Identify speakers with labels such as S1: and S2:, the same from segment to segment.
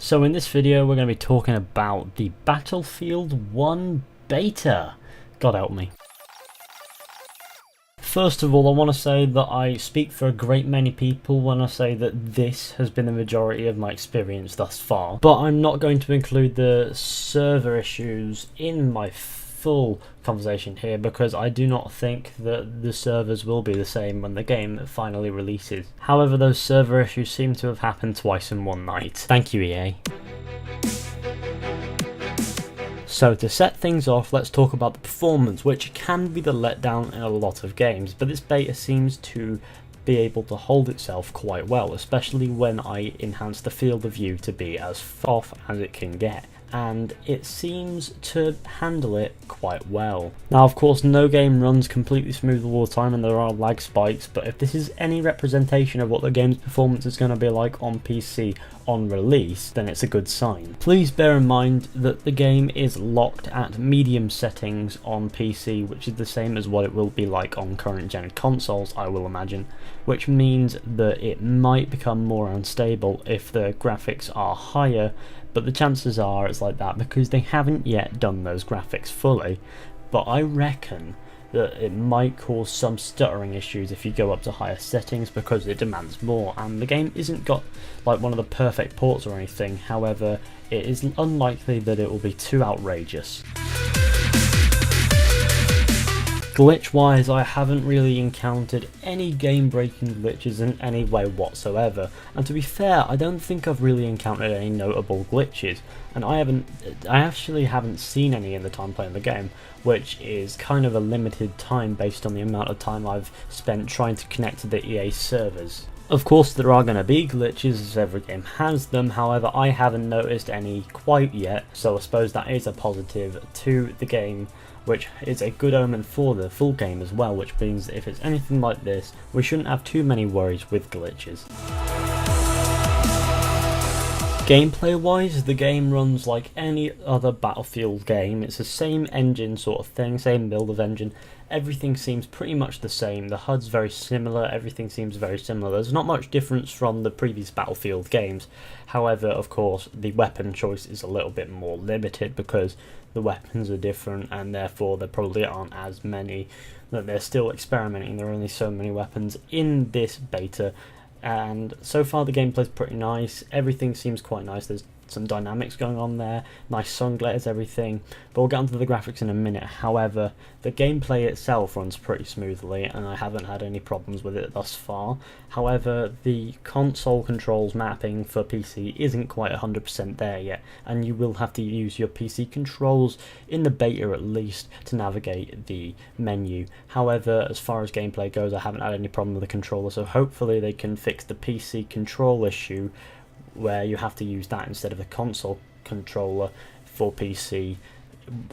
S1: So in this video we're going to be talking about the Battlefield 1 beta. God help me. First of all, I want to say that I speak for a great many people when I say that this has been the majority of my experience thus far, but I'm not going to include the server issues in my full conversation here because I do not think that the servers will be the same when the game finally releases. However, those server issues seem to have happened twice in one night. Thank you, EA. So to set things off, let's talk about the performance, which can be the letdown in a lot of games, but this beta seems to be able to hold itself quite well, especially when I enhance the field of view to be as off as it can get, and it seems to handle it quite well. Now of course no game runs completely smooth all the time and there are lag spikes, but if this is any representation of what the game's performance is going to be like on PC on release, then it's a good sign. Please bear in mind that the game is locked at medium settings on PC, which is the same as what it will be like on current gen consoles, I will imagine, which means that it might become more unstable if the graphics are higher, but the chances are it's like that because they haven't yet done those graphics fully. But I reckon that it might cause some stuttering issues if you go up to higher settings because it demands more, and the game isn't got like one of the perfect ports or anything. However, it is unlikely that it will be too outrageous. Glitch wise, I haven't really encountered any game breaking glitches in any way whatsoever, and to be fair, I don't think I've really encountered any notable glitches, and I actually haven't seen any in the time playing the game, which is kind of a limited time based on the amount of time I've spent trying to connect to the EA servers. Of course there are going to be glitches as every game has them, however I haven't noticed any quite yet, so I suppose that is a positive to the game, which is a good omen for the full game as well, which means that if it's anything like this, we shouldn't have too many worries with glitches. Gameplay wise, the game runs like any other Battlefield game. It's the same engine sort of thing, same build of engine. Everything seems pretty much the same. The HUD's very similar, everything seems very similar. There's not much difference from the previous Battlefield games. However, of course, the weapon choice is a little bit more limited because the weapons are different and therefore there probably aren't as many. That they're still experimenting, there are only so many weapons in this beta. And so far the gameplay's pretty nice, everything seems quite nice, there's some dynamics going on there, nice sun glares, everything, but we'll get onto the graphics in a minute. However, the gameplay itself runs pretty smoothly and I haven't had any problems with it thus far. However, the console controls mapping for PC isn't quite 100% there yet, and you will have to use your PC controls in the beta at least to navigate the menu. However, as far as gameplay goes, I haven't had any problem with the controller, so hopefully they can fix the PC control issue where you have to use that instead of a console controller for PC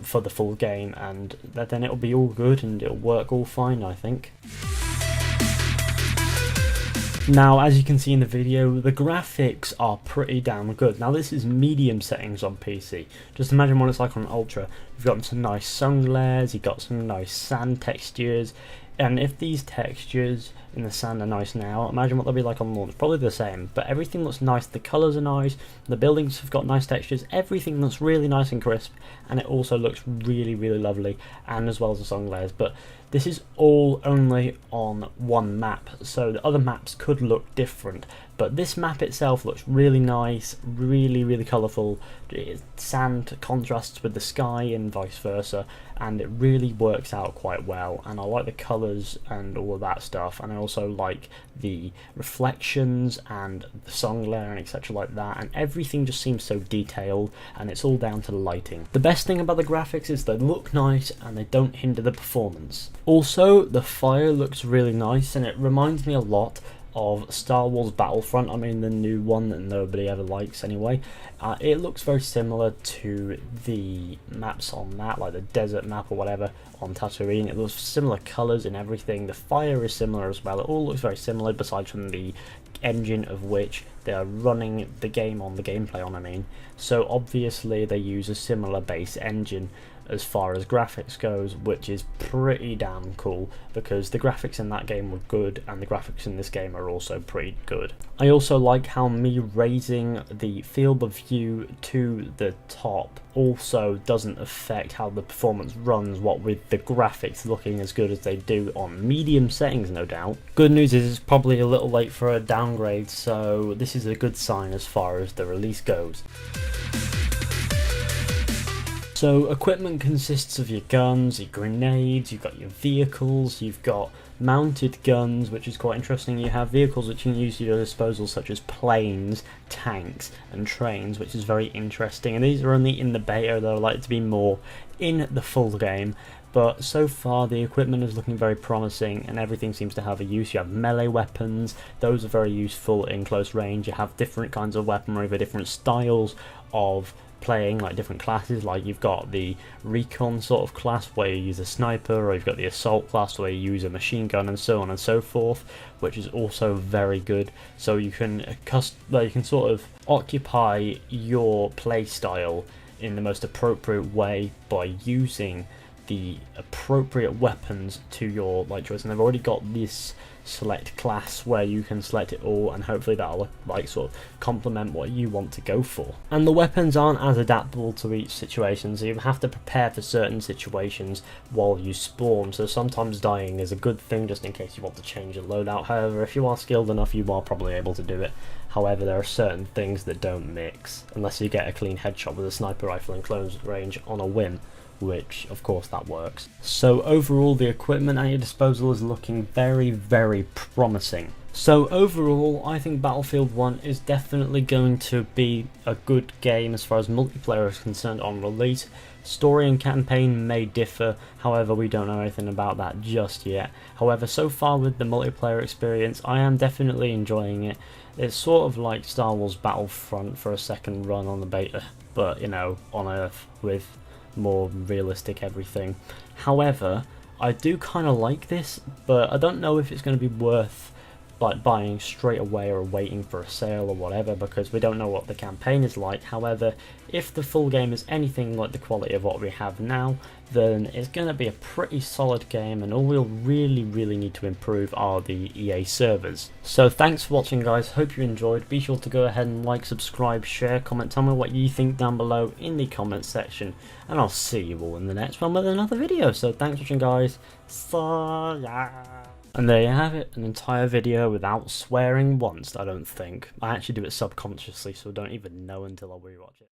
S1: for the full game, and then it'll be all good and it'll work all fine, I think. Now, as you can see in the video, the graphics are pretty damn good. Now this is medium settings on PC. Just imagine what it's like on Ultra. You've got some nice sun glares, you've got some nice sand textures, and if these textures in the sand are nice now, imagine what they'll be like on launch. Probably the same, but everything looks nice, the colours are nice, the buildings have got nice textures, everything looks really nice and crisp, and it also looks really, really lovely, and as well as the sun glares. But this is all only on one map, so the other maps could look different, but this map itself looks really nice, really, really colourful. Sand contrasts with the sky and vice versa, and it really works out quite well, and I like the colours and all of that stuff, and I also like the reflections and the sun glare and etc like that, and everything just seems so detailed, and it's all down to the lighting. The best thing about the graphics is they look nice and they don't hinder the performance. Also, the fire looks really nice and it reminds me a lot of Star Wars Battlefront, I mean the new one that nobody ever likes anyway. It looks very similar to the maps on that, like the desert map or whatever on Tatooine. It looks similar colours and everything. The fire is similar as well. It all looks very similar, besides from the engine of which they are running the game on, the gameplay on I mean, so obviously they use a similar base engine as far as graphics goes, which is pretty damn cool because the graphics in that game were good and the graphics in this game are also pretty good. I also like how me raising the field of view to the top also doesn't affect how the performance runs, what with the graphics looking as good as they do on medium settings, no doubt. Good news is it's probably a little late for a downgrade, so this is a good sign as far as the release goes. So equipment consists of your guns, your grenades, you've got your vehicles, you've got mounted guns, which is quite interesting. You have vehicles which you can use at your disposal, such as planes, tanks and trains, which is very interesting, and these are only in the beta. They're likely to be more in the full game, but so far the equipment is looking very promising and everything seems to have a use. You have melee weapons, those are very useful in close range. You have different kinds of weaponry for different styles of playing, like different classes. Like you've got the recon sort of class where you use a sniper, or you've got the assault class where you use a machine gun, and so on and so forth, which is also very good. So you can sort of occupy your play style in the most appropriate way by using the appropriate weapons to your choice, and they've already got this select class where you can select it all, and hopefully that'll sort of complement what you want to go for. And the weapons aren't as adaptable to each situation, so you have to prepare for certain situations while you spawn, so sometimes dying is a good thing just in case you want to change your loadout. However, if you are skilled enough, you are probably able to do it. However, there are certain things that don't mix unless you get a clean headshot with a sniper rifle in close range on a whim, which of course that works. So overall the equipment at your disposal is looking very, very promising. So overall I think Battlefield 1 is definitely going to be a good game as far as multiplayer is concerned on release. Story and campaign may differ, however we don't know anything about that just yet. However, so far with the multiplayer experience I am definitely enjoying it. It's sort of like Star Wars Battlefront for a second run on the beta, but you know, on Earth with more realistic everything. However, I do kind of like this, but I don't know if it's going to be worth buying straight away or waiting for a sale or whatever, because we don't know what the campaign is like. However, if the full game is anything like the quality of what we have now, then it's going to be a pretty solid game, and all we'll really need to improve are the EA servers. So thanks for watching guys, hope you enjoyed. Be sure to go ahead and like, subscribe, share, comment, tell me what you think down below in the comment section, and I'll see you all in the next one with another video. So thanks for watching guys, so yeah. And there you have it, an entire video without swearing once, I don't think. I actually do it subconsciously, so I don't even know until I rewatch it.